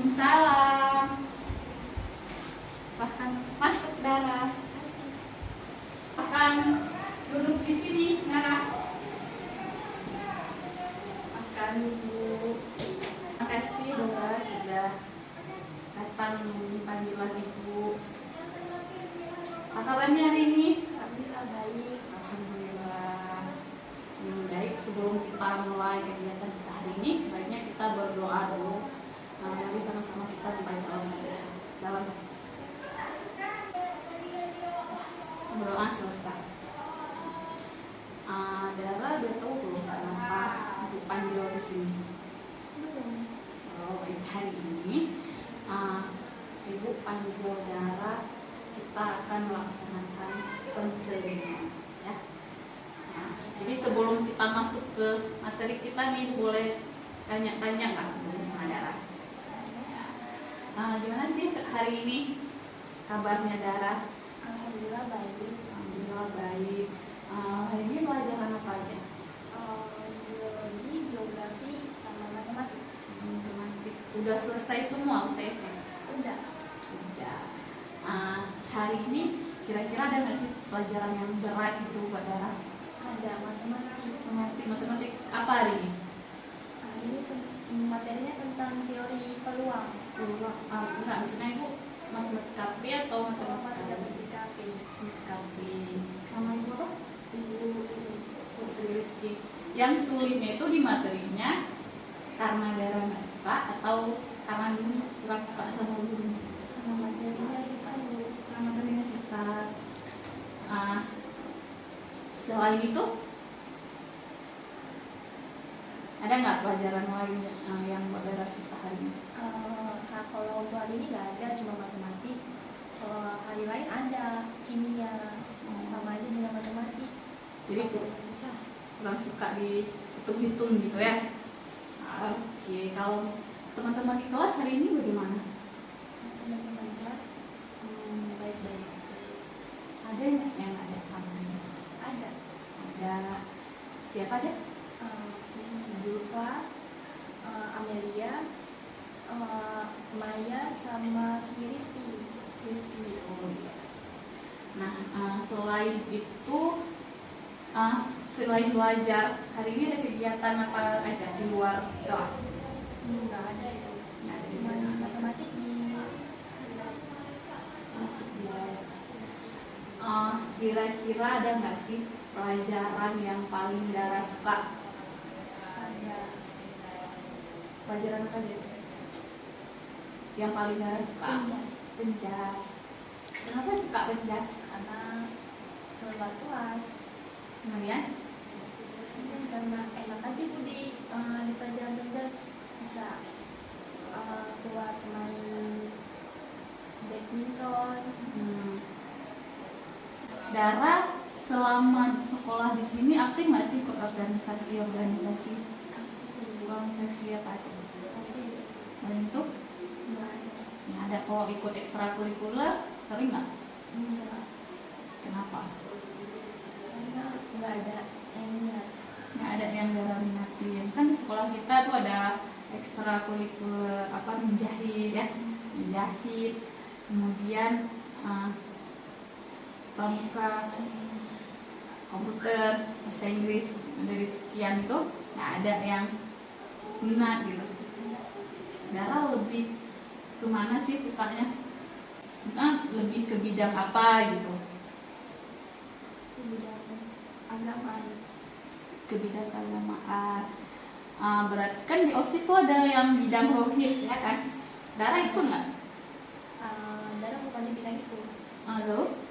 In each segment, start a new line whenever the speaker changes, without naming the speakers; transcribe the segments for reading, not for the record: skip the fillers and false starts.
Waalaikumsalam. Bahkan masuk darah. Bahkan duduk di sini, Nara. Makan dulu. Terima kasih Dora sudah datang memenuhi panggilan Ibu. Apa kabarnya hari ini?
Alhamdulillah baik.
Alhamdulillah. Baik, sebelum kita mulai kegiatan kita hari ini, baiknya kita berdoa dulu. Mari sama-sama kita membaca Al-Fatihah. Dalam berdoa selesai. Dara udah tahu belum kenapa Ibu panggil ke sini?
Belum.
Oh, hari ini Ibu panggil Dara, kita akan melaksanakan konseling, ya. Jadi sebelum kita masuk ke materi kita nih, boleh tanya-tanya nggak sama Dara? Gimana sih hari ini kabarnya Dara?
Alhamdulillah baik.
Alhamdulillah baik. Hari ini pelajaran apa aja?
Biologi, geografi, sama matematik.
Matematik. Udah selesai semua UTS-nya?
Udah.
Udah. Hari ini kira-kira ada nggak sih pelajaran yang berat gitu buat Dara?
Ada matematik.
Matematik apa hari ini?
Ini materinya tentang teori peluang.
Enggak, maksudnya Ibu matematik KP atau matematika
Matematika P.
KP sama Ibu apa?
Ibu Sri.
Sri Rizky. Yang sulitnya itu di materinya karena Dara nggak suka atau karena dulu kurang suka sama guru?
Karena materinya susah Bu.
Karena materinya susah. Selain itu ada nggak pelajaran lain yang buat Dara susah hari ini?
Kalau untuk hari ini nggak ada, cuma matematik. Kalau hari lain ada kimia. Sama aja dengan matematik.
Jadi
susah.
kurang suka dihitung-hitung gitu ya. Oke, kalau teman-teman di kelas hari ini bagaimana?
Teman-teman kelas baik-baik.
Ada nggak yang ada kabarnya?
Ada.
Ada siapa aja?
Si Zulfa, Amelia, Maya, sama si Rizky.
Oh iya. Nah, selain itu, selain belajar, hari ini ada kegiatan apa aja di luar kelas?
Nggak ada itu.
Nggak ada
Cuma
juga.
matematik di
Kira-kira ada nggak sih pelajaran yang paling Dara suka?
ada.
Pelajaran apa aja? Yang paling Dara suka?
Penjas.
Penjas. Kenapa suka penjas?
Karena keluar kelas.
Kemudian?
Dan karena enak aja Bu di pelajaran penjas bisa keluar main badminton.
Dara selama sekolah di sini aktif nggak sih ikut organisasi? Organisasi apa aja?
OSIS.
Dan itu?
Nggak ada.
Nggak ada. Kalau ikut ekstrakurikuler sering nggak?
Enggak.
Kenapa?
Karena nggak ada yang minat.
Nggak ada yang Dara minatin. Kan di sekolah kita tuh ada ekstrakurikuler menjahit ya, menjahit. Kemudian pramuka, komputer, bahasa Inggris. Dari sekian itu nggak ada yang minat gitu. Dara lebih kemana sih sukanya? Misalnya lebih ke bidang apa gitu?
Di bidang agama.
Ke bidang keagamaan. Berarti kan di OSIS tuh ada yang bidang rohis ya kan? Dara ikut nggak?
Dara bukan di bidang itu.
Lalu?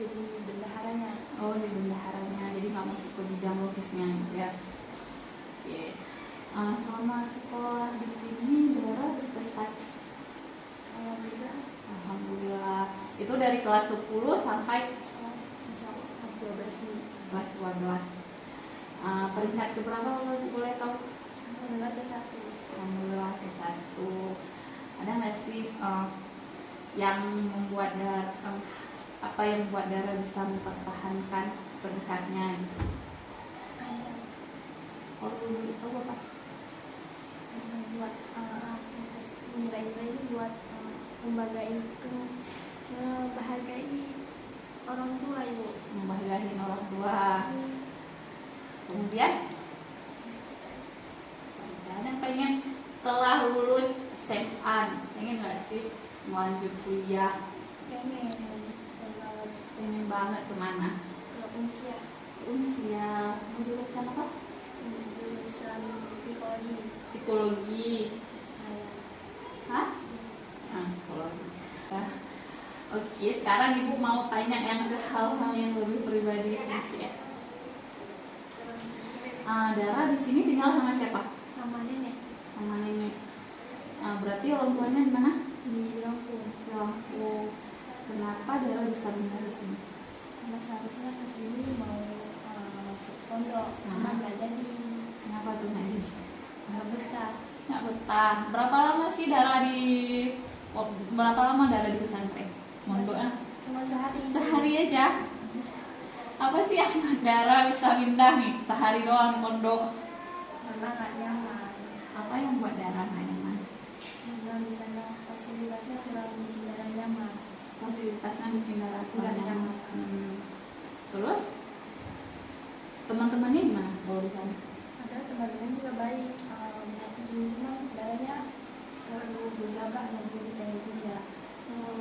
Jadi bendaharanya.
Oh, di bendaharanya, jadi nggak masuk ke bidang rohisnya gitu ya. Oke. Selama sekolah di sini Dara berprestasi.
Alhamdulillah.
Alhamdulillah. Itu dari kelas 10 sampai
Kelas kelas 12 nih.
kelas 12. Peringkat keberapa kalau boleh tahu?
Alhamdulillah ke 1.
Alhamdulillah ke 1. Ada nggak sih yang membuat Dara apa yang membuat Dara bisa mempertahankan peringkatnya gitu?
Ada.
Kalau dulu itu apa?
Membuat buat ngebahagiai orang tua ibu.
Membahagiain orang tua. Kemudian kadang pengen setelah lulus SMA, pengen nggak sih lanjut kuliah? Pengen banget. Kemana?
Ke Unsia.
Unsia. Mau jurusan apa?
Jurusan
Psikologi. Hah? Psikologi. Oke, sekarang ibu mau tanya yang ke hal-hal yang lebih pribadi sedikit. Dara di sini tinggal sama siapa?
Sama nenek
Sama nenek. Berarti orang tuanya di mana?
di Lampung.
Di Lampung. Kenapa Dara bisa pindah di sini?
Karena seharusnya ke sini mau masuk pondok, cuma nggak jadi.
Kenapa tuh nggak jadi?
Nggak betah.
Nggak betah. Berapa lama sih Dara berapa lama Dara di pesantren? Mondoknya
Cuma sehari.
sehari aja. Apa sih yang Dara bisa pindah nih sehari doang pondok?
Karena nggak nyaman.
Apa yang buat Dara nggak nyaman?
Karena di sana fasilitasnya kurang bikin Dara nyaman.
Fasilitasnya bikin Dara kurang
Nggak
nyaman.
nyaman.
Terus teman-temannya gimana kalau di sana?
Ada teman-teman juga baik. Cuma Daranya terlalu bergabah dan jadi pengen pindah.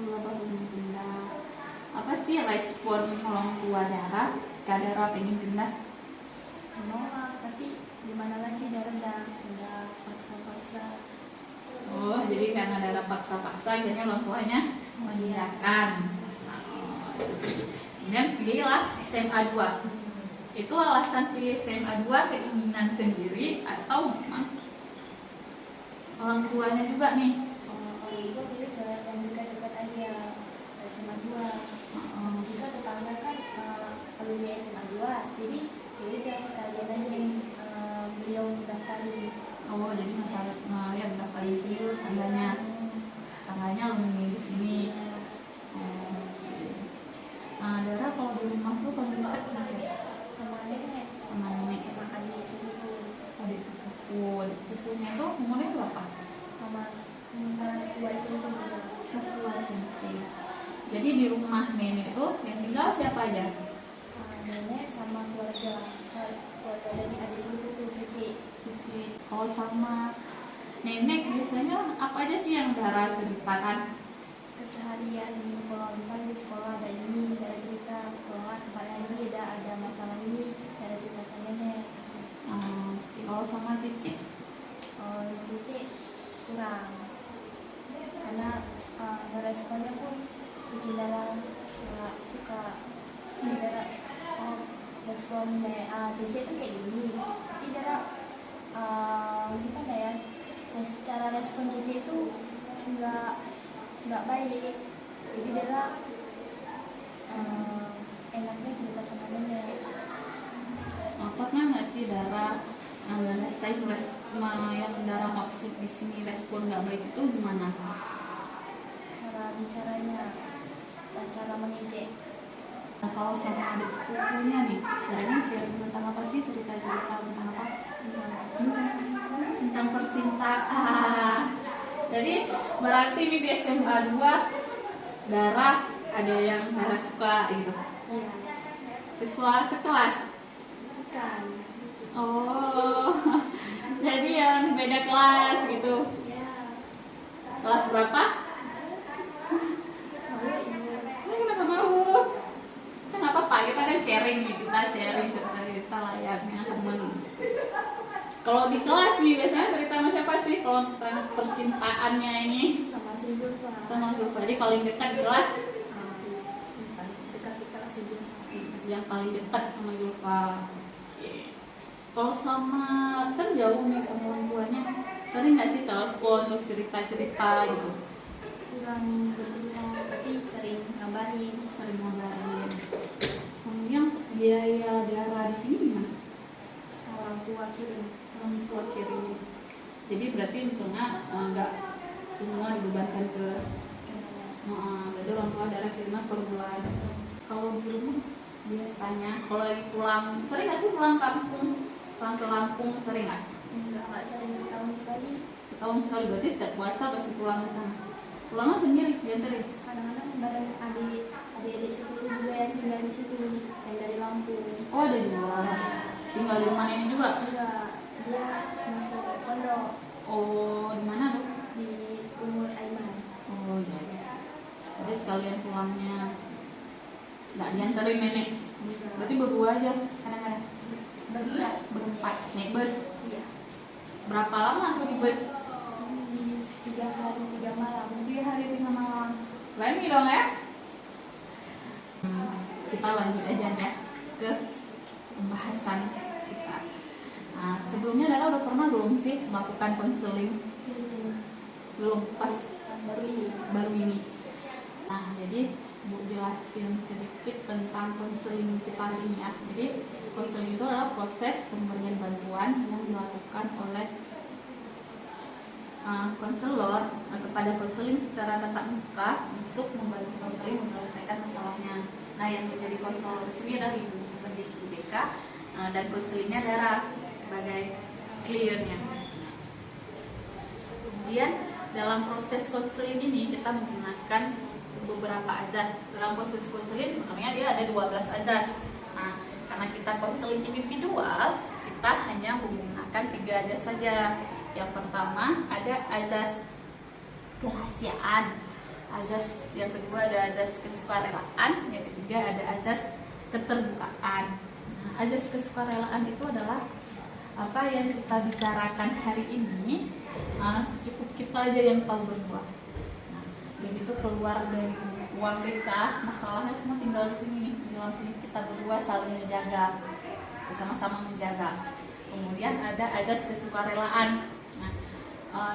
Apa pindah? Apa sih respon orang tua Dara ketika Dara pengen pindah?
Menolak, tapi gimana lagi Dara udah paksa-paksa.
Oh, jadi karena Dara paksa-paksa akhirnya orang tuanya mengiyakan. Kemudian pilihlah SMA 2. Itu alasan pilih SMA 2 keinginan sendiri atau memang orang tuanya juga nih?
Orang tua pilih ke yang dekat-dekat aja, SMA 2. Juga tetangga kan alumni SMA 2, jadi udah sekalian aja yang beliau mendaftarin.
Oh, jadi ngeliat daftar di sini tangganya alumni di sini. Oke. Dara kalau di rumah tuh kalau dekat sama siapa?
Sama nenek,
Sama nenek,
sama adik sepupu,
adik sepupu. Adik sepupunya tuh umurnya berapa?
sama kelas 2 SMP juga.
Kelas 2 SMP. Jadi di rumah nenek tuh yang tinggal siapa aja?
Nenek sama keluarga dari adik sepupu tuh Cici.
Kalau sama nenek biasanya apa aja sih yang Dara ceritakan?
Keseharian, kalau misalnya di sekolah ada ini, Dara cerita. Kalau tempat lagi ada masalah ini, Dara cerita ke nenek.
Kalau sama Cici?
Cici kurang, karena responnya pun bikin Dara nggak suka. Dara respon Cici itu kayak gini, tapi Dara gimana ya, secara respon Cici itu nggak baik, jadi Dara enaknya cerita sama nenek.
Pernah nggak sih Dara ngerasain yang Dara maksud di sini respon nggak baik itu gimana?
Cara bicaranya, cara mengejek.
Kalau sama adik sepupunya nih, seringnya sharing tentang apa sih, cerita-cerita tentang apa? Tentang percintaan. Jadi berarti ini di SMA 2 Dara ada yang Dara suka gitu.
Iya.
Siswa sekelas.
Bukan.
Oh, jadi yang beda kelas gitu.
Ya.
Kelas berapa?
Malu ibu.
Kenapa mau? Kita nggak apa-apa, kita kan sharing nih, kita sharing cerita-cerita layaknya teman. Kalau di kelas nih biasanya cerita sama siapa sih? Kalau tentang percintaannya ini
Sama si Zulfa.
sama Zulfa. Jadi paling dekat di kelas,
Si paling dekat di kelas si Zulfa.
yang paling dekat sama Zulfa. Oke. Kalau sama kan jauh nih sama orang tuanya, sering nggak sih telepon terus cerita-cerita gitu?
Kurang bercerita, tapi sering ngabarin.
Sering ngabarin. Kemudian biaya Dara di sini gimana?
Orang tua kirim.
Orang tua kirim. Jadi berarti misalnya nggak semua dibebankan ke berarti orang tua Dara kirimnya per bulan. Kalau di rumah biasanya kalau lagi pulang, sering nggak sih pulang kampung, pulang ke Lampung, sering nggak?
Nggak sering, setahun sekali.
Setahun sekali, berarti setiap puasa pasti pulang ke sana. Pulangnya sendiri dianterin?
Kadang-kadang bareng adik-adik sepupu juga yang tinggal di situ, yang dari Lampung.
Oh ada juga, tinggal di rumah nenek juga?
Enggak, dia masuk pondok
Oh di mana tuh?
di Umur Aiman.
Oh iya. Jadi sekalian pulangnya nggak dianterin nenek? Berarti berdua aja kadang-kadang? Berempat naik bus?
Iya.
Berapa lama tuh di bus?
3 hari 3 malam.
3 hari 3 malam. Berani dong ya? Kita lanjut aja ya ke pembahasan kita. Nah, sebelumnya Dara udah pernah belum sih melakukan konseling? Belum, pas baru ini. Nah, jadi Bu jelasin sedikit tentang konseling kita hari ini ya. Jadi konseling itu adalah proses pemberian bantuan yang dilakukan oleh konselor kepada konseling secara tatap muka untuk membantu konseling menyelesaikan masalahnya. Nah, yang menjadi konselor di sini adalah Ibu sebagai Ibu BK dan konselingnya Dara sebagai kliennya. Kemudian dalam proses konseling ini kita menggunakan beberapa azas. Dalam proses konseling sebenarnya dia ada 12 azas. Nah, karena kita konseling individual, kita hanya menggunakan 3 azas saja. Yang pertama ada azas kerahasiaan, yang kedua ada azas kesukarelaan, yang ketiga ada azas keterbukaan. Nah, azas kesukarelaan itu adalah apa yang kita bicarakan hari ini, cukup kita aja yang tahu berdua. Nah, begitu keluar dari ruang BK, masalahnya semua tinggal di sini nih, di dalam sini kita berdua saling menjaga, bersama-sama menjaga. Kemudian ada azas kesukarelaan.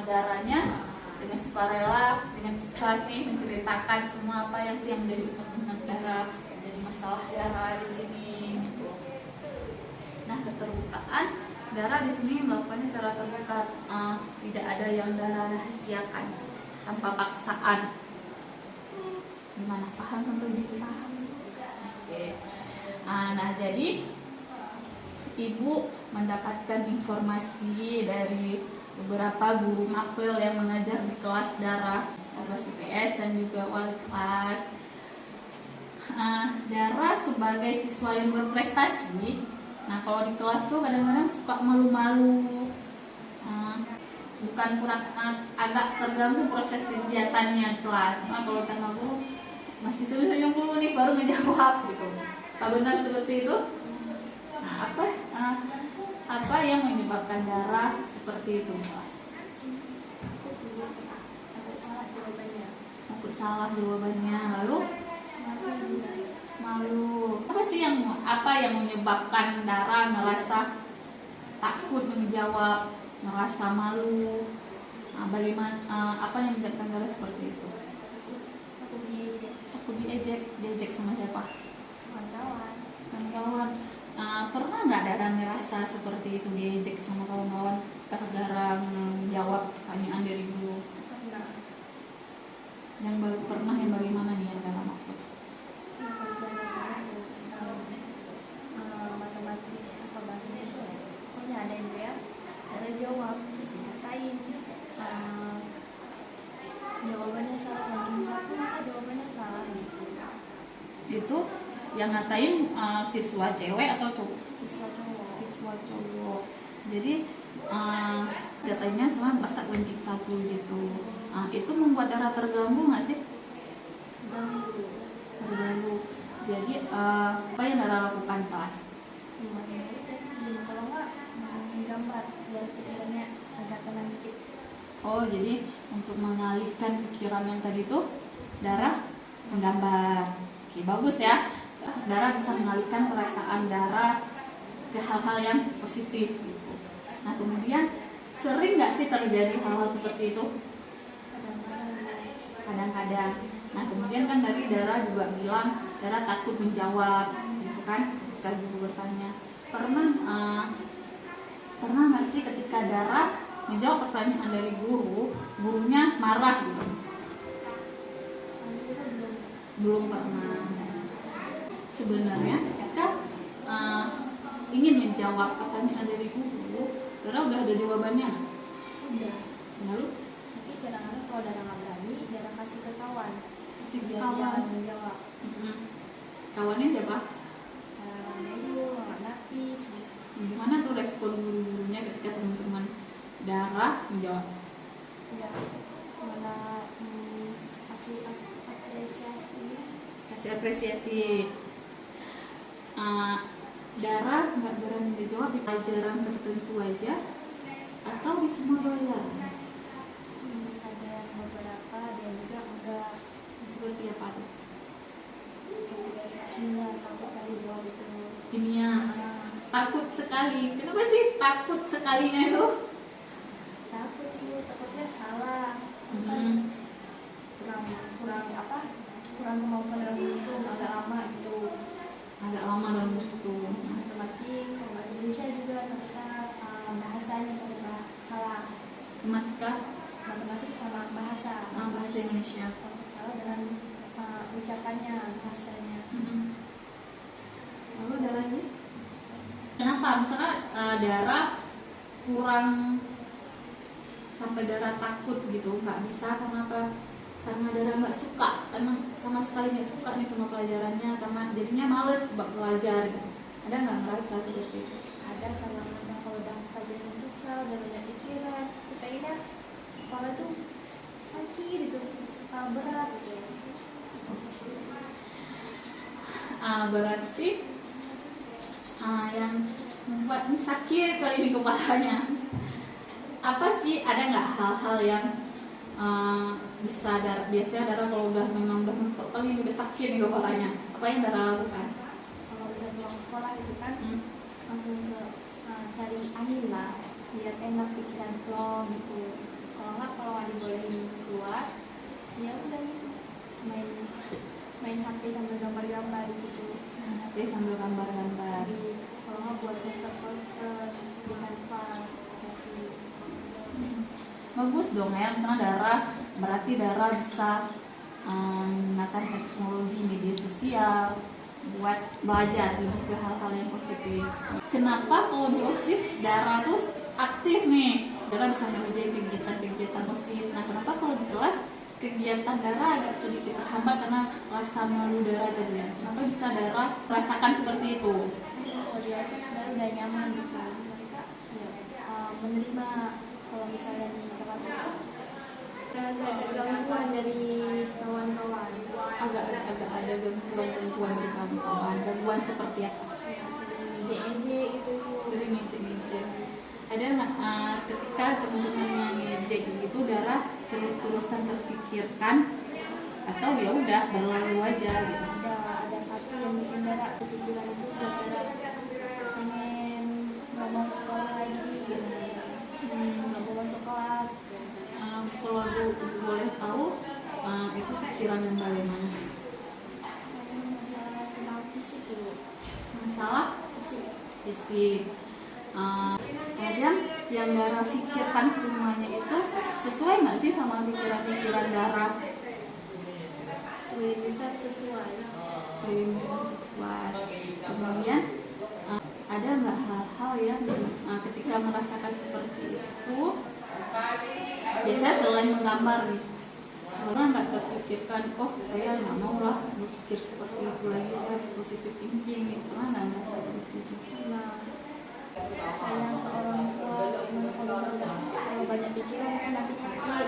Darahnya dengan sukarela, dengan ikhlas nih menceritakan semua apa yang sih yang menjadi kepentingan Dara, jadi masalah Dara di sini. Nah, keterbukaan, Dara di sini melakukannya secara terbuka, tidak ada yang Dara rahasiakan tanpa paksaan. Gimana, paham kan di sini? Oke. Nah, jadi Ibu mendapatkan informasi dari beberapa guru matkul yang mengajar di kelas Dara, kelas IPS dan juga wali kelas. Dara sebagai siswa yang berprestasi, nah kalau di kelas tuh kadang-kadang suka malu-malu, bukan kurang agak terganggu proses kegiatannya kelas. Nah, kalau sama guru masih senyum dulu nih baru ngejawab gitu. Apa benar seperti itu? Nah, apa yang menyebabkan Dara seperti itu, kelas? Takut salah jawabannya. Lalu malu. Apa yang menyebabkan Dara ngerasa takut menjawab, ngerasa malu? Nah, apa yang menyebabkan Dara seperti itu? Takut diejek sama siapa? Kawan-kawan. Pernah nggak Dara ngerasa seperti itu, diejek sama kawan-kawan pas Dara menjawab pertanyaan dari guru? Pernah yang bagaimana nih yang Dara maksud?
Pas matematik apa bahasa Indonesia ya? Pokoknya ada yang Dara jawab terus dikatain jawabannya salah, ranking 1 masa jawabannya salah gitu.
Itu yang ngatain siswa cewek atau cowok?
Siswa
cowok. Jadi katanya semua pas ranking 1 gitu. Itu membuat Dara terganggu nggak sih? Terganggu. Jadi apa yang Dara lakukan kelas?
Kalau nggak menggambar biar pikirannya agak tenang dikit.
Oh, jadi untuk mengalihkan pikiran yang tadi itu Dara menggambar. Oke, bagus ya. Dara bisa mengalihkan perasaan Dara ke hal-hal yang positif gitu. Nah, kemudian sering nggak sih terjadi hal-hal seperti itu? Kadang-kadang. Nah, kemudian kan dari Dara juga bilang Dara takut menjawab gitu kan ketika guru bertanya. Pernah nggak sih ketika Dara menjawab pertanyaan dari gurunya marah gitu? Belum pernah. Sebenarnya ketika ingin menjawab pertanyaan dari guru, Dara udah ada jawabannya nggak?
Udah.
Lalu?
Tapi kadang-kadang kalau Dara nggak berani, Dara kasih ke kawan.
Kasih ke
Biar
kawan.
dia menjawab.
Kawannya siapa?
Dulu Nafis.
Gimana tuh respon guru-gurunya ketika teman-teman Dara menjawab?
Ya, malah kasih apresiasi.
Kasih apresiasi. Dara nggak berani menjawab di pelajaran tertentu aja atau di semua pelajaran?
Ada yang beberapa, ada yang juga enggak.
Seperti apa tuh?
Kimia, takut kali jawab itu.
Kimia. Takut sekali. Kenapa sih takut sekalinya itu?
Takut itu, takutnya salah. Kurang kemampuan dalam itu agak lama gitu.
Agak lama dalam waktu.
Matematik, kalau bahasa Indonesia juga takut salah, bahasanya takut salah. Matematik sama bahasa
Indonesia.
takut salah dengan ucapannya, bahasanya.
Lalu ada lagi? Kenapa? Misalnya Dara kurang sampai Dara takut gitu, nggak bisa karena apa? Karena Dara nggak suka, emang sama sekali nggak suka nih sama pelajarannya, karena jadinya males buat belajar gitu. Ada nggak ngerasa seperti itu?
Ada kalau udah pelajaran susah, udah banyak pikiran, terus kayaknya kepala tuh sakit gitu, kepala berat gitu.
Berarti yang membuat sakit kali ini kepalanya apa sih? Ada nggak hal-hal yang biasanya Dara kalau memang udah mentok kali ini udah sakit nih kepalanya, apa yang Dara lakukan?
Kalau bisa pulang sekolah gitu kan, langsung ke cari angin lah, biar enak pikiran plong gitu. Kalau nggak dibolehin keluar, ya udah gitu, main HP sambil gambar-gambar di situ.
Sambil gambar-gambar.
Kalau nggak buat poster-poster di Canva, kasih.
Bagus dong ya, misalnya Dara, berarti Dara bisa menggunakan teknologi media sosial buat belajar lebih ke hal-hal yang positif. Kenapa kalau di OSIS Dara tuh aktif nih, Dara bisa ngerjain kegiatan-kegiatan OSIS. Nah, kenapa kalau di kelas kegiatan Dara agak sedikit terhambat karena rasa malu Dara tadi ya? Kenapa bisa Dara merasakan seperti itu?
Kalau di OSIS sebenarnya udah nyaman gitu, mereka menerima kalau misalnya di kelas itu agak ada gangguan dari kawan-kawan.
Agak ada gangguan dari kawan-kawan. Gangguan seperti apa?
Ngejek gitu.
Sering ngejek. Ada nggak ketika teman-teman ngejek gitu Dara terus-terusan terpikirkan atau ya udah berlalu aja gitu?
Ada satu yang bikin Dara kepikiran itu buat Dara pengen nggak mau sekolah lagi gitu. Nggak mau masuk kelas.
Kalau aku boleh tahu itu pikiran yang bagaimana?
Masalah kenal fisik itu.
Masalah fisik. Kadang yang Dara pikirkan semuanya itu sesuai nggak sih sama pikiran-pikiran Dara?
Sebagian besar sesuai.
Kemudian ada nggak hal-hal yang ketika merasakan seperti itu, biasanya selain menggambar nih, orang nggak terpikirkan, oh saya nggak mau lah berpikir seperti itu lagi, saya harus positif thinking nih, pernah nggak merasa seperti itu?
Nah, sayang ke orang tua, kalau banyak pikiran kan nanti sakit,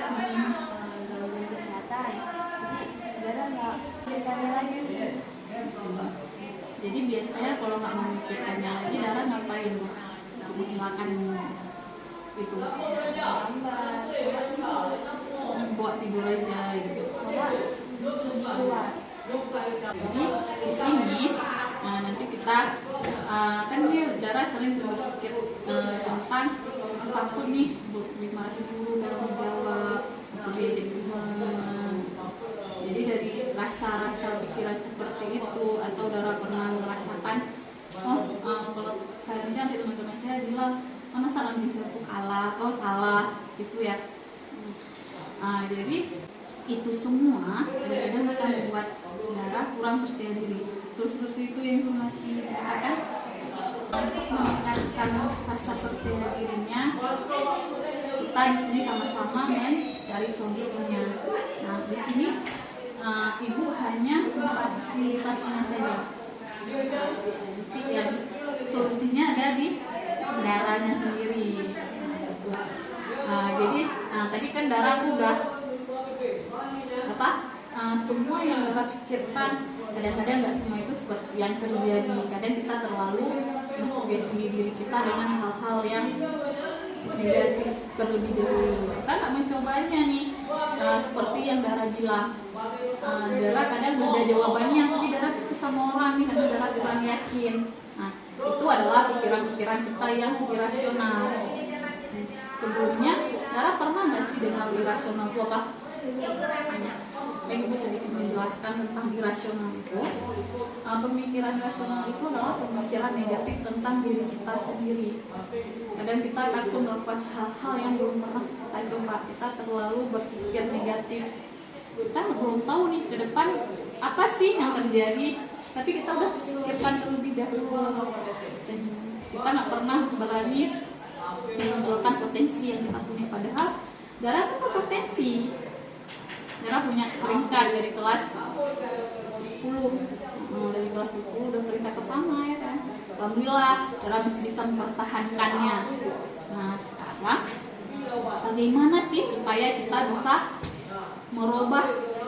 gangguan kesehatan. Jadi Dara nggak pikirkannya lagi.
Jadi biasanya kalau nggak memikirkannya lagi, Dara ngapain tuh? Menghilangkan itu, buat tidur aja gitu.
Keluar.
Jadi di sini nanti kita kan nih Dara sering berpikir tentang takut nih dimarahin guru kalau menjawab, diajak teman. Jadi dari rasa-rasa pikiran seperti itu, atau Dara pernah merasakan, kalau saya nanti teman-teman saya bilang, masa lambing saya tuh salah gitu ya. Jadi itu semua kadang bisa membuat Dara kurang percaya diri. Terus seperti itu yang informasi dikatakan, untuk meningkatkan rasa percaya dirinya, kita di sini sama-sama mencari solusinya. Nah, di sini ibu hanya memfasilitasinya saja. Nanti yang solusinya ada di darahnya sendiri. Jadi tadi kan darah tuh udah semua yang darah pikirkan, kadang-kadang nggak semua itu seperti yang terjadi. Kadang kita terlalu mensugesti diri kita dengan hal-hal yang negatif terlebih dahulu. Kita nggak mencobanya nih, seperti yang Dara bilang. Dara kadang udah ada jawabannya, tapi Dara kesel sama orang nih karena Dara kurang yakin. Nah, itu adalah pikiran-pikiran kita yang irasional. Sebelumnya, Dara pernah nggak sih dengar irasional itu apa? Ibu sedikit menjelaskan tentang irasional itu. Pemikiran irasional itu adalah pemikiran negatif tentang diri kita sendiri. Kadang kita takut melakukan hal-hal yang belum pernah kita coba. Kita terlalu berpikir negatif. Kita belum tahu nih ke depan apa sih yang terjadi, tapi kita udah pikirkan terlebih dahulu. Kita nggak pernah berani menunjukkan potensi yang kita punya. Padahal Dara kan berpotensi. Dara punya peringkat dari kelas 10. Dari kelas 10 udah peringkat pertama ya kan. Alhamdulillah Dara masih bisa mempertahankannya. Nah sekarang bagaimana sih supaya kita bisa merubah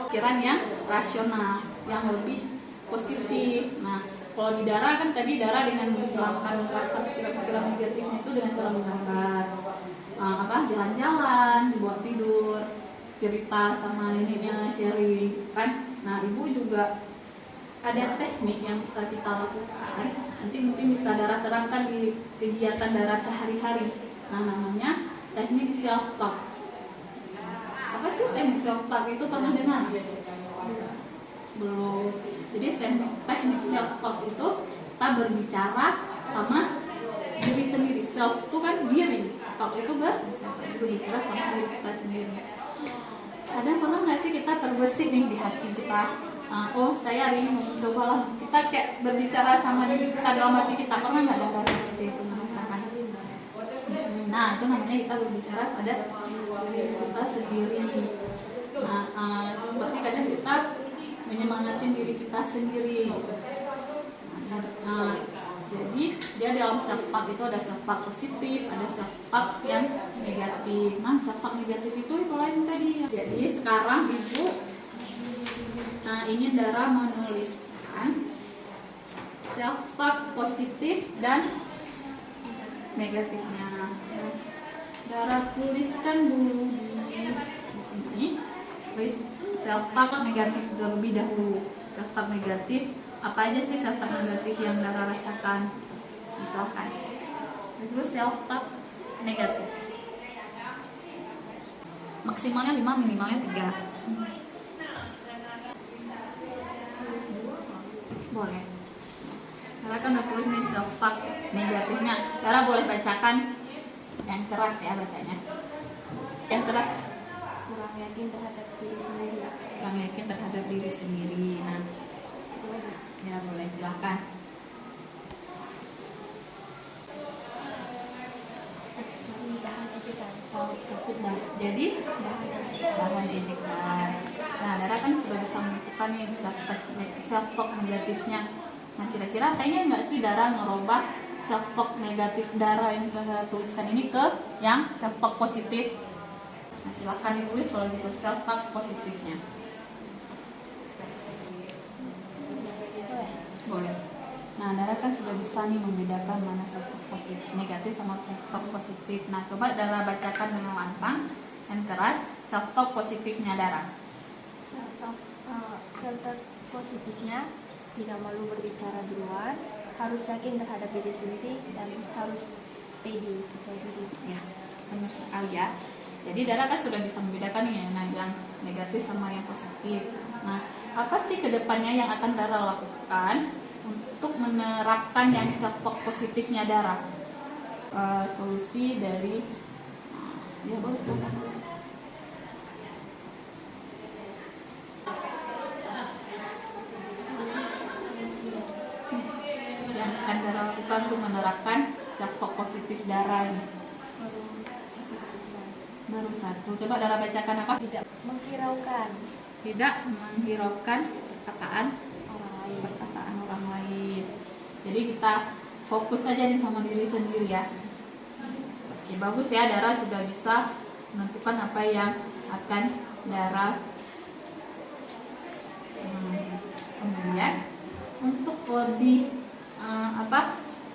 pikiran yang rasional, yang lebih positif. Nah kalau di Dara kan tadi Dara dengan menghilangkan rasa pikiran-pikiran negatifnya itu dengan cara menggambar, jalan-jalan, dibuat tidur, cerita sama ininya, sharing kan. Nah ibu juga ada teknik yang bisa kita lakukan, nanti mungkin bisa Dara terapkan di kegiatan Dara sehari-hari. Nah namanya teknik self talk. Apa sih teknik self talk itu, pernah dengar? Belum. Jadi teknik self talk itu kita berbicara sama diri sendiri. Self itu kan diri, talk itu berbicara sama diri kita sendiri. Kadang pernah nggak sih kita terbesit nih di hati kita, saya hari ini mau coba lah, kita kayak berbicara sama diri kita dalam hati kita. Pernah nggak ada seperti itu merasakan? Nah itu namanya kita berbicara pada diri kita sendiri. Nah seperti kadang kita menyemangatin diri kita sendiri. Jadi dia dalam self talk itu ada self talk positif, ada self talk yang negatif. Nah self talk negatif itu lain tadi. Jadi sekarang ibu ingin Dara menuliskan self talk positif dan negatifnya. Dara tuliskan dulu di sini. Tulis self talk negatif terlebih dahulu. Self talk negatif, apa aja sih self talk negatif yang Dara rasakan? Misalkan itu self talk negatif maksimalnya 5, minimalnya 3. Boleh. Dara kan udah tulis nih self talk negatifnya. Dara boleh bacakan yang keras ya bacanya. Yang keras.
Kurang yakin terhadap diri sendiri.
Kurang yakin terhadap diri sendiri. Nah, ya boleh, silakan. Takut dah. Jadi bahan ejekan. Nah, Dara kan sudah bisa menentukan nih self talk negatifnya. Nah, kira-kira kayaknya nggak sih Dara ngerubah self talk negatif Dara yang Dara tuliskan ini ke yang self talk positif? Nah, silakan ditulis kalau gitu self talk positifnya. Boleh. Nah, Dara kan sudah bisa nih membedakan mana self talk positif negatif sama self talk positif. Nah, coba Dara bacakan dengan lantang dan keras self talk positifnya Dara.
Self talk positifnya, tidak malu berbicara duluan, harus yakin terhadap diri sendiri, dan harus pede percaya diri.
Ya, benar sekali ya. Jadi Dara kan sudah bisa membedakan nih ya, yang negatif sama yang positif. Nah, apa sih kedepannya yang akan Dara lakukan untuk menerapkan yang self talk positifnya Dara? Solusi dari ya boleh silakan. Yang akan Dara lakukan untuk menerapkan self talk positif Dara ini? Baru satu. Coba Dara bacakan apa?
Tidak menghiraukan.
tidak menghiraukan perkataan orang lain. Jadi kita fokus saja nih sama diri sendiri ya. Oke, bagus ya, Dara sudah bisa menentukan apa yang akan Dara kemudian untuk lebih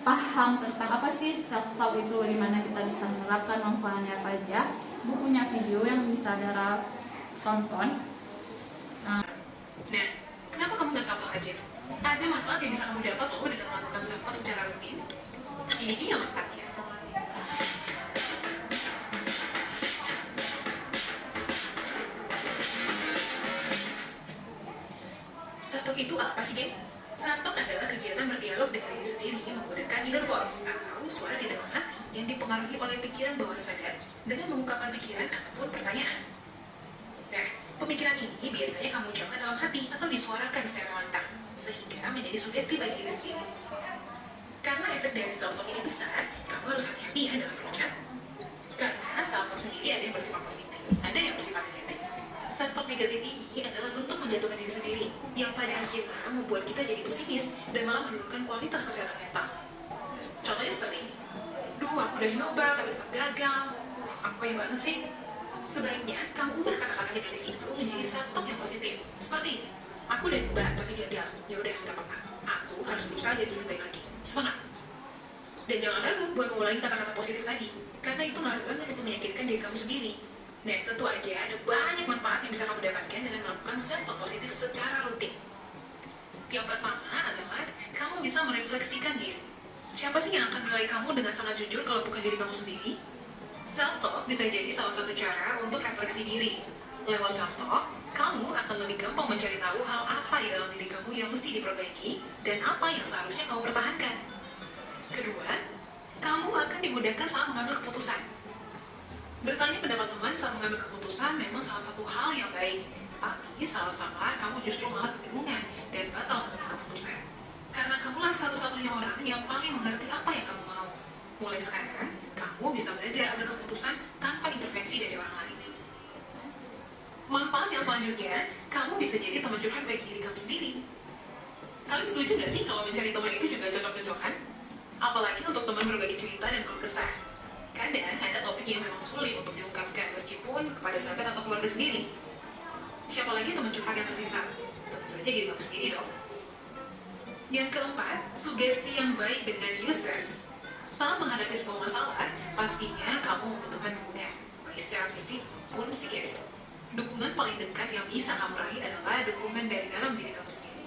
paham tentang apa sih self talk itu, bagaimana kita bisa menerapkan manfaatnya apa aja, Bu punya video yang bisa Dara tonton.
Nah, kenapa kamu nggak self talk aja? Ada manfaat yang bisa kamu dapat loh dengan melakukan self talk secara rutin. Ini dia manfaatnya. Self talk itu apa sih, geng? Self talk adalah kegiatan berdialog dengan diri sendiri menggunakan inner voice atau suara di dalam hati yang dipengaruhi oleh pikiran bawah sadar dengan mengungkapkan pikiran ataupun pertanyaan. Nah, pemikiran ini biasanya kamu ucapkan dalam hati atau disuarakan secara lantang, sehingga menjadi sugesti bagi diri sendiri. Karena efek dari self-talk ini besar, kamu harus hati-hati ya dalam berucap. Karena self-talk sendiri ada yang bersifat positif, ada yang bersifat negatif. Self-talk negatif ini adalah bentuk menjatuhkan diri sendiri, yang pada akhirnya membuat kita jadi pesimis dan malah menurunkan kualitas kesehatan mental. Contohnya seperti ini. Duh, aku udah nyoba tapi tetap gagal. Aku yang banget sih. Sebaiknya kamu ubah kata-kata negatif itu menjadi self-talk yang positif. Seperti ini. Aku udah nyoba tapi gagal. Ya udah, nggak apa-apa. Aku harus berusaha jadi lebih baik lagi. Semangat. Dan jangan ragu buat mengulangi kata-kata positif tadi, karena itu ngaruh banget untuk meyakinkan diri kamu sendiri. Nah, tentu aja ada banyak manfaat yang bisa kamu dapatkan dengan melakukan self-talk positif secara rutin. Yang pertama adalah kamu bisa merefleksikan diri. Siapa sih yang akan menilai kamu dengan sangat jujur kalau bukan diri kamu sendiri? Self-talk bisa jadi salah satu cara untuk refleksi diri. Lewat self-talk, kamu akan lebih gampang mencari tahu hal apa di dalam diri kamu yang mesti diperbaiki dan apa yang seharusnya kamu pertahankan. Kedua, kamu akan dimudahkan saat mengambil keputusan. Bertanya pendapat teman saat mengambil keputusan memang salah satu hal yang baik, tapi salah kamu justru malah kebingungan dan batal mengambil keputusan. Karena kamulah satu-satunya orang yang paling mengerti apa yang kamu mau. Mulai sekarang, kamu bisa belajar ambil keputusan tanpa intervensi dari orang lain. Manfaat yang selanjutnya, kamu bisa jadi teman curhat bagi diri kamu sendiri. Kalian setuju gak sih kalau mencari teman itu juga cocok-cocokan? Apalagi untuk teman berbagi cerita dan keluh kesah. Kadang ada topik yang memang sulit untuk diungkapkan meskipun kepada sahabat atau keluarga sendiri. Siapa lagi teman curhat yang tersisa? Tentu saja diri kamu sendiri dong. Yang keempat, sugesti yang baik dengan users. Saat menghadapi sebuah masalah, pastinya kamu membutuhkan dukungan, baik secara fisik maupun psikis. Dukungan paling dekat yang bisa kamu raih adalah dukungan dari dalam diri kamu sendiri.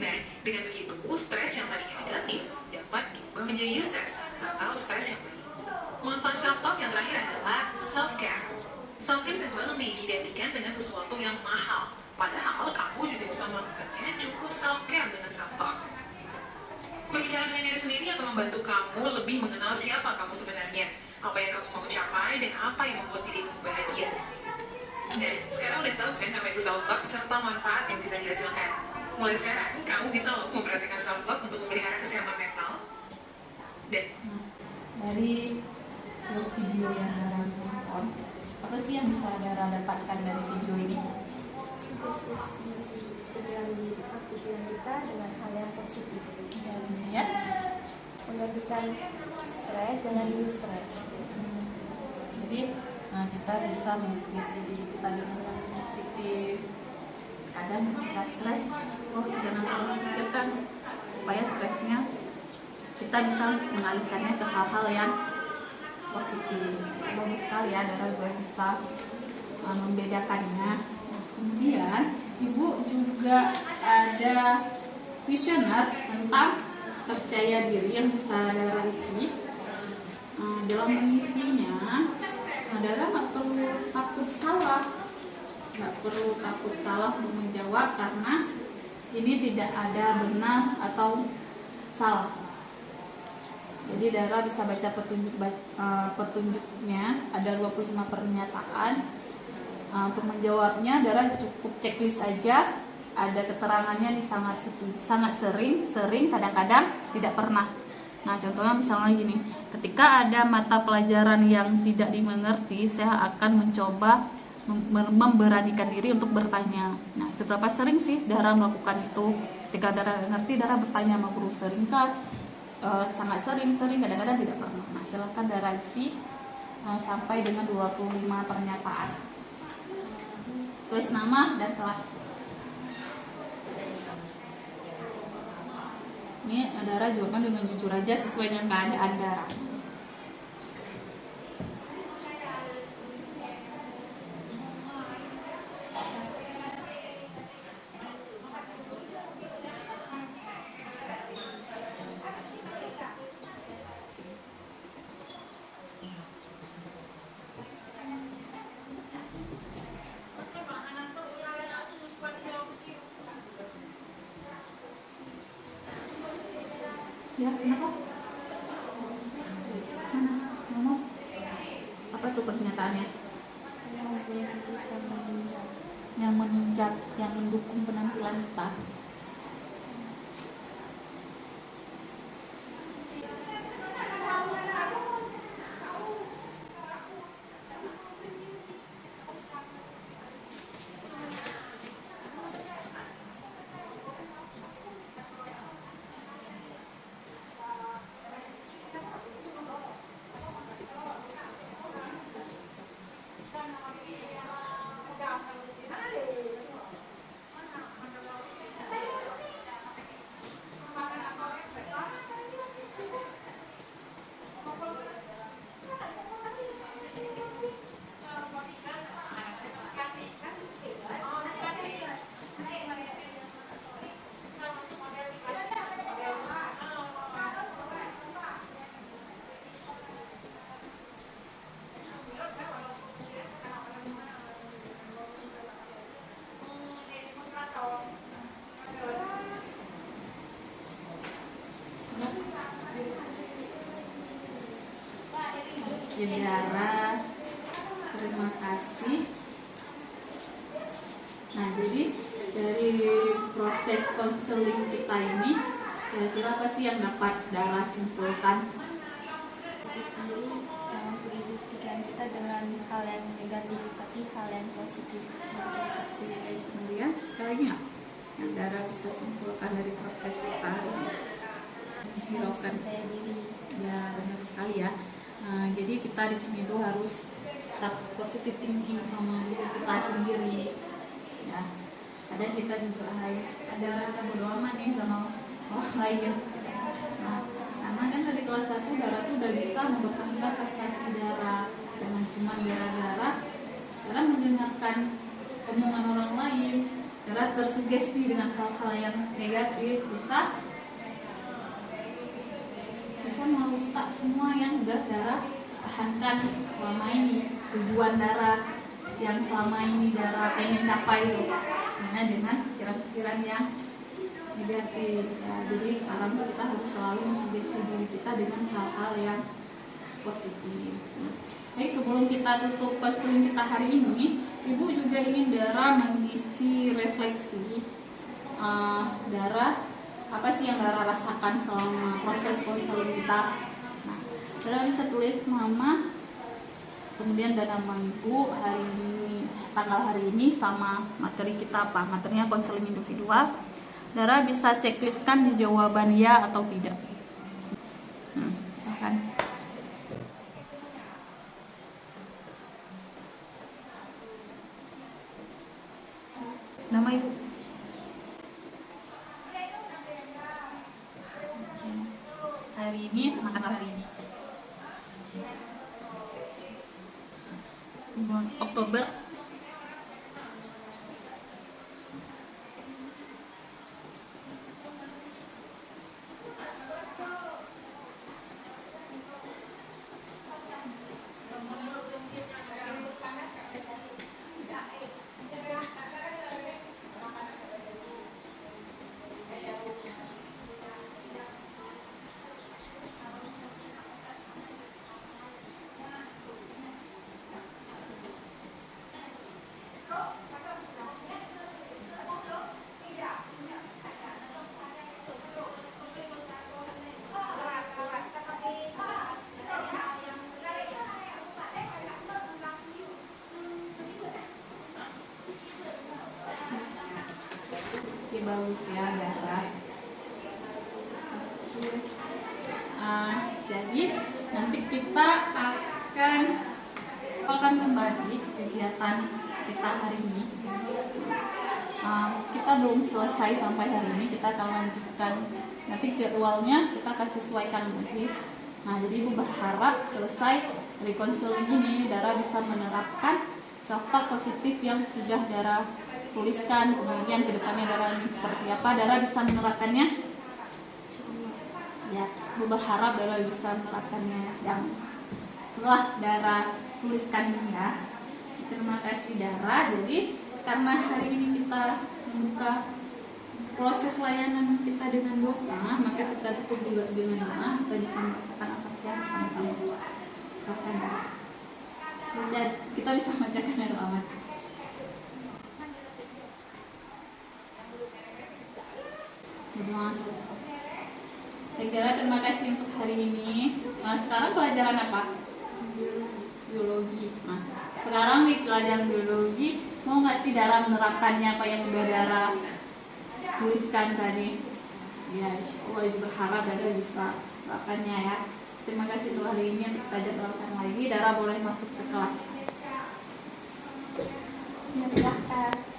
Nah, dengan begitu, stres yang tadinya negatif dapat diubah menjadi eustress atau stres yang baik. Manfaat self-talk yang terakhir adalah self-care. Self-care sering banget nih diidentikan dengan sesuatu yang mahal. Padahal kamu juga bisa melakukannya cukup self-care dengan self-talk. Berbicara dengan diri sendiri akan membantu kamu lebih mengenal siapa kamu sebenarnya, apa yang kamu mau capai, dan apa yang membuat dirimu bahagia. Nah, sekarang udah tahu kan apa itu self-talk serta manfaat yang bisa dihasilkan. Mulai sekarang, kamu bisa loh memperhatikan self-talk untuk memelihara kesehatan mental. Dan
dari seluruh video yang Dara tonton, apa sih yang bisa Dara dapatkan dari video ini?
Pikiran kita dengan hal yang positif.
Ya,
Menggantikan stres dengan eustress.
jadi kita bisa mensugesti diri kita dengan yang positif. Kadang kita stres, jangan terlalu memikirkan, supaya stresnya kita bisa mengalihkannya ke hal-hal yang positif. Bagus sekali ya, Dara juga bisa membedakannya. Kemudian Ibu juga ada kuesioner tentang percaya diri yang bisa Dara isi. Dalam mengisinya, Dara nggak perlu takut salah, untuk menjawab, karena ini tidak ada benar atau salah. Jadi Dara bisa baca petunjuknya, ada 25 pernyataan. Untuk menjawabnya Dara cukup checklist aja. Ada keterangannya nih, sangat sering, kadang-kadang tidak pernah. Nah, contohnya misalnya gini, ketika ada mata pelajaran yang tidak dimengerti, saya akan mencoba memberanikan diri untuk bertanya. Nah, seberapa sering sih Dara melakukan itu? Ketika Dara ngerti, Dara bertanya sama guru, seringkah? Sangat sering, kadang-kadang tidak pernah. Nah, silahkan Dara isi sampai dengan 25 pernyataan. Tulis nama dan kelas. Ini Dara jawabkan dengan jujur aja sesuai dengan keadaan Dara. Ya, kenapa? Mana? Ngomong? Apa tuh pernyataannya?
Saya mempunyai fisik
Yang menunjang, yang mendukung penampilan kita. Dara, terima kasih. Nah, jadi dari proses konseling kita ini, kira-kira apa sih yang dapat Dara simpulkan?
sendiri jangan sugesti pikiran kita dengan hal yang negatif, tapi hal yang positif.
Kemudian, lagi nggak yang Dara bisa simpulkan dari proses kita ini? Hiraukan
Percaya diri.
Ya, benar sekali ya. Nah, jadi kita di sini tuh harus tetap positif thinking sama diri kita sendiri. Ya, kadang kita juga harus ada rasa bodo amat nih sama orang lain. Nah, karena kan dari kelas 1 Dara tuh udah bisa mempertahankan prestasi Dara. Jangan cuma gara-gara Dara mendengarkan omongan orang lain, Dara tersugesti dengan hal-hal yang negatif, bisa merusak semua yang udah Dara tahankan selama ini. Tujuan Dara yang selama ini Dara pengen capai itu, karena dengan pikiran-pikiran yang negatif. Ya, jadi sekarang tuh kita harus selalu mensugesti diri kita dengan hal-hal yang positif. Jadi sebelum kita tutup konseling kita hari ini, Ibu juga ingin Dara mengisi refleksi. Dara, apa sih yang Dara rasakan selama proses konseling kita? Nah, Dara bisa tulis nama, kemudian dan nama Ibu hari ini, tanggal hari ini, sama materi kita apa? Materinya konseling individual. Dara bisa checklistkan di jawaban ya atau tidak. Silakan. Nama Ibu. Hari ini sama tanggal hari ini. Bulan Oktober. Oke, bagus ya Dara. Oke. Jadi nanti kita akan kembali ke kegiatan kita hari ini. Kita belum selesai sampai hari ini, kita akan lanjutkan. Nanti jadwalnya kita akan sesuaikan lagi. Nah, jadi Ibu berharap selesai dari konseling ini Dara bisa menerapkan self-talk positif yang sudah Dara tuliskan. Kemudian kedepannya Dara ingin seperti apa, Dara bisa menerapkannya. Ya, Ibu berharap Dara bisa menerapkannya yang setelah Dara tuliskan ini ya. Terima kasih Dara. Jadi karena hari ini kita membuka proses layanan kita dengan doa, maka kita tutup juga dengan doa. Kita bisa membacakan Al-Fatihah sama-sama. Silahkan Dara. Kita bisa membacakan doa. Doa selesai. Dara, terima kasih untuk hari ini. Nah, sekarang pelajaran apa? Biologi. Nah, sekarang di pelajaran biologi, mau nggak sih Dara menerapkannya apa yang udah Dara tuliskan tadi? Ya, insya Allah Ibu berharap Dara bisa menerapkannya ya. Terima kasih untuk hari ini. Kita jadwalkan lagi. Dara boleh masuk ke kelas.
Ya, silahkan.